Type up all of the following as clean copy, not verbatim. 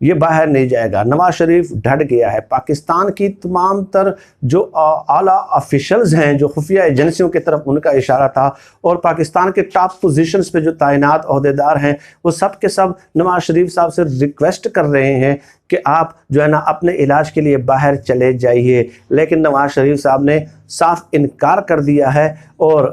یہ باہر نہیں جائے گا۔ نواز شریف ڈٹ گیا ہے۔ پاکستان کی تمام تر جو اعلیٰ آفیشلز ہیں، جو خفیہ ایجنسیوں کی طرف ان کا اشارہ تھا، اور پاکستان کے ٹاپ پوزیشنز پہ جو تعینات عہدیدار ہیں، وہ سب کے سب نواز شریف صاحب سے ریکویسٹ کر رہے ہیں کہ آپ جو ہے نا اپنے علاج کے لیے باہر چلے جائیے، لیکن نواز شریف صاحب نے صاف انکار کر دیا ہے اور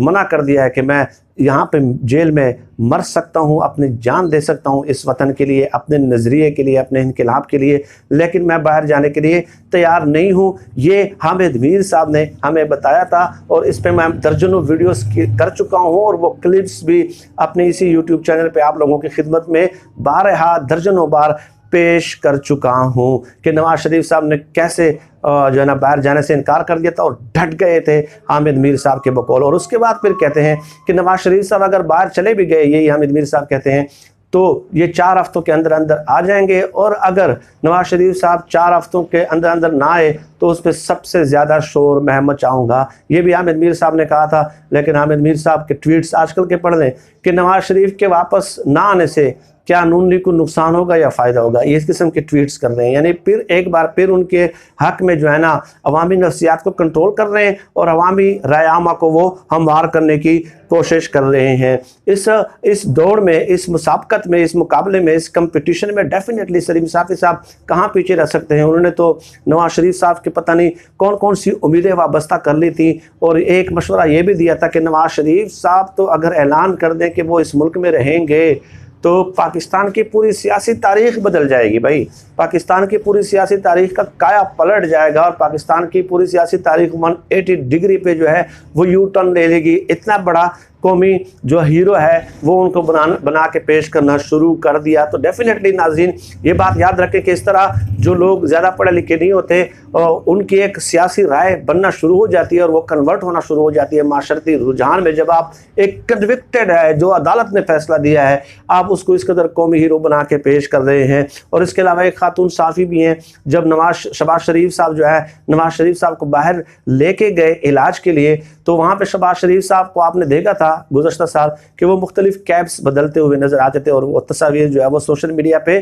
منع کر دیا ہے کہ میں یہاں پہ جیل میں مر سکتا ہوں، اپنی جان دے سکتا ہوں اس وطن کے لیے، اپنے نظریے کے لیے، اپنے انقلاب کے لیے، لیکن میں باہر جانے کے لیے تیار نہیں ہوں۔ یہ حامد میر صاحب نے ہمیں بتایا تھا، اور اس پہ میں درجنوں ویڈیوز کر چکا ہوں، اور وہ کلپس بھی اپنے اسی یوٹیوب چینل پہ آپ لوگوں کی خدمت میں بارہا درجنوں بار پیش کر چکا ہوں کہ نواز شریف صاحب نے کیسے جو ہے نا باہر جانے سے انکار کر دیا تھا اور ڈٹ گئے تھے حامد میر صاحب کے بقول، اور اس کے بعد پھر کہتے ہیں کہ نواز شریف صاحب اگر باہر چلے بھی گئے، یہی حامد میر صاحب کہتے ہیں، تو یہ 4 ہفتوں کے اندر اندر آ جائیں گے، اور اگر نواز شریف صاحب 4 ہفتوں کے اندر اندر نہ آئے تو اس پہ سب سے زیادہ شور میں مچاؤں گا۔ یہ بھی حامد میر صاحب نے کہا تھا، لیکن حامد میر صاحب کے ٹویٹس آج کل کے پڑھ لیں کہ نواز شریف کے واپس نہ آنے سے کیا نون لیگ کو نقصان ہوگا یا فائدہ ہوگا، یہ اس قسم کے ٹویٹس کر رہے ہیں، یعنی پھر ایک بار پھر ان کے حق میں جو ہے نا عوامی نفسیات کو کنٹرول کر رہے ہیں، اور عوامی رائے عامہ کو وہ ہموار کرنے کی کوشش کر رہے ہیں۔ اس دوڑ میں، اس مسابقت میں، اس مقابلے میں، اس کمپٹیشن میں ڈیفینیٹلی سلیم صافی صاحب کہاں پیچھے رہ سکتے ہیں۔ انہوں نے تو نواز شریف صاحب کے پتہ نہیں کون کون سی امیدیں وابستہ کر لی تھیں، اور ایک مشورہ یہ بھی دیا تھا کہ نواز شریف صاحب تو اگر اعلان کر دیں کہ وہ اس ملک میں رہیں گے تو پاکستان کی پوری سیاسی تاریخ بدل جائے گی۔ بھائی، پاکستان کی پوری سیاسی تاریخ کا کایا پلٹ جائے گا، اور پاکستان کی پوری سیاسی تاریخ 180 ڈگری پہ جو ہے وہ یو ٹرن لے لے گی۔ اتنا بڑا قومی جو ہیرو ہے وہ ان کو بنا کے پیش کرنا شروع کر دیا۔ تو ڈیفینیٹلی ناظرین یہ بات یاد رکھیں کہ اس طرح جو لوگ زیادہ پڑھے لکھے نہیں ہوتے، ان کی ایک سیاسی رائے بننا شروع ہو جاتی ہے، اور وہ کنورٹ ہونا شروع ہو جاتی ہے معاشرتی رجحان میں۔ جب آپ ایک کنوکٹڈ ہے، جو عدالت نے فیصلہ دیا ہے، آپ اس کو اس قدر قومی ہیرو بنا کے پیش کر رہے ہیں۔ اور اس کے علاوہ ایک خاتون صحافی بھی ہیں، جب شہباز شریف صاحب جو ہے نواز شریف صاحب کو باہر لے کے گئے علاج کے لیے، تو وہاں پہ شہباز شریف صاحب کو آپ نے دیکھا تھا گزشتہ سال کہ وہ مختلف کیپس بدلتے ہوئے نظر آتے تھے، اور وہ تصاویر جو ہے وہ سوشل میڈیا پہ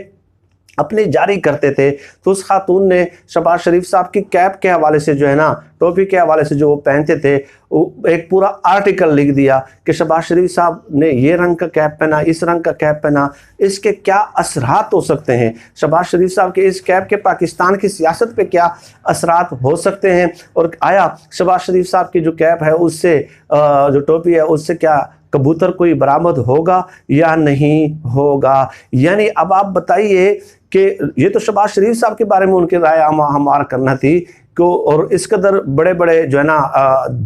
اپنی جاری کرتے تھے۔ تو اس خاتون نے شہباز شریف صاحب کی کیپ کے حوالے سے جو ہے نا، ٹوپی کے حوالے سے جو وہ پہنتے تھے، ایک پورا آرٹیکل لکھ دیا کہ شہباز شریف صاحب نے یہ رنگ کا کیپ پہنا، اس رنگ کا کیپ پہنا، اس کے کیا اثرات ہو سکتے ہیں، شہباز شریف صاحب کے اس کیپ کے پاکستان کی سیاست پہ کیا اثرات ہو سکتے ہیں، اور آیا شہباز شریف صاحب کی جو کیپ ہے، اس سے جو ٹوپی ہے، اس سے کیا کبوتر کوئی برآمد ہوگا یا نہیں ہوگا۔ یعنی اب آپ بتائیے کہ یہ تو شہباز شریف صاحب کے بارے میں ان کی رائے ہموار کرنا تھی، اور اس قدر بڑے بڑے جو ہے نا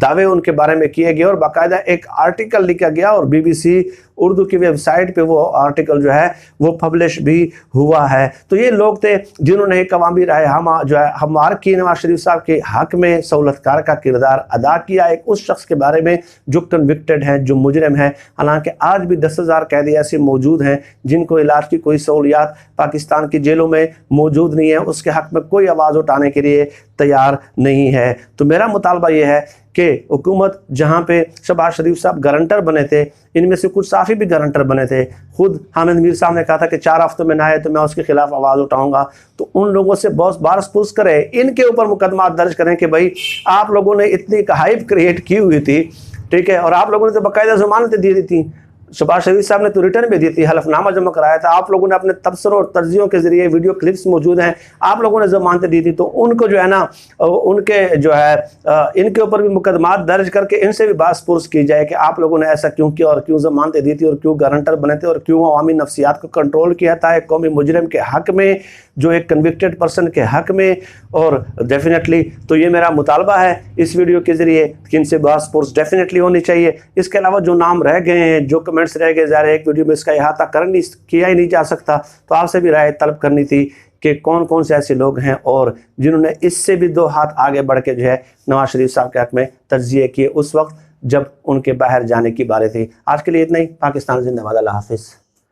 دعوے ان کے بارے میں کیے گئے، اور باقاعدہ ایک آرٹیکل لکھا گیا، اور BBC اردو کی ویب سائٹ پہ وہ آرٹیکل جو ہے وہ پبلش بھی ہوا ہے۔ تو یہ لوگ تھے جنہوں نے ایک عوامی رائے جو ہے ہموار کی، نواز شریف صاحب کے حق میں سہولت کار کا کردار ادا کیا، ایک اس شخص کے بارے میں جو کنوکٹڈ ہیں، جو مجرم ہیں۔ حالانکہ آج بھی 10,000 قیدی ایسے موجود ہیں جن کو علاج کی کوئی سہولیات پاکستان کی جیلوں میں موجود نہیں ہے، اس کے حق میں کوئی آواز اٹھانے کے لیے تیار نہیں ہے۔ تو میرا مطالبہ یہ ہے کہ حکومت جہاں پہ شہباز شریف صاحب گارنٹر بنے تھے، ان میں سے کچھ صحافی بھی گارنٹر بنے تھے، خود حامد میر صاحب نے کہا تھا کہ 4 ہفتوں میں نہ آئے تو میں اس کے خلاف آواز اٹھاؤں گا، تو ان لوگوں سے بہت بارس پرس کرے، ان کے اوپر مقدمات درج کریں کہ بھائی آپ لوگوں نے اتنی ایک ہائپ کریٹ کی ہوئی تھی، ٹھیک ہے، اور آپ لوگوں نے تو باقاعدہ ضمانتیں دی دی تھیں، شہباز شریف صاحب نے تو ریٹرن بھی دی تھی، حلف نامہ جمع کرایا تھا، آپ لوگوں نے اپنے تبصروں اور ترجیحوں کے ذریعے ویڈیو کلپس موجود ہیں، آپ لوگوں نے ضمانتیں دی تھی، تو ان کو جو ہے نا ان کے جو ہے ان کے اوپر بھی مقدمات درج کر کے ان سے بھی باس پرس کی جائے کہ آپ لوگوں نے ایسا کیوں کیا، اور کیوں ضمانتیں دی تھی، اور کیوں گارنٹر بنے تھے، اور کیوں عوامی نفسیات کو کنٹرول کیا تھا ایک قومی مجرم کے حق میں، جو ایک کنوکٹڈ پرسن کے حق میں۔ اور ڈیفینیٹلی تو یہ میرا مطالبہ ہے اس ویڈیو کے ذریعے کہ ان سے باس پرس ڈیفینیٹلی ہونی چاہیے۔ اس کے علاوہ جو نام رہ گئے ہیں، جو کمنٹس رہ گئے، ظاہر ایک ویڈیو میں اس کا احاطہ کیا ہی نہیں جا سکتا، تو آپ سے بھی رائے طلب کرنی تھی کہ کون کون سے ایسے لوگ ہیں اور جنہوں نے اس سے بھی 2 ہاتھ آگے بڑھ کے جو ہے نواز شریف صاحب کے حق میں تجزیے کیے اس وقت جب ان کے باہر جانے کی باری تھی۔ آج کے لیے اتنا ہی۔ پاکستان زندہ باد، اللہ حافظ۔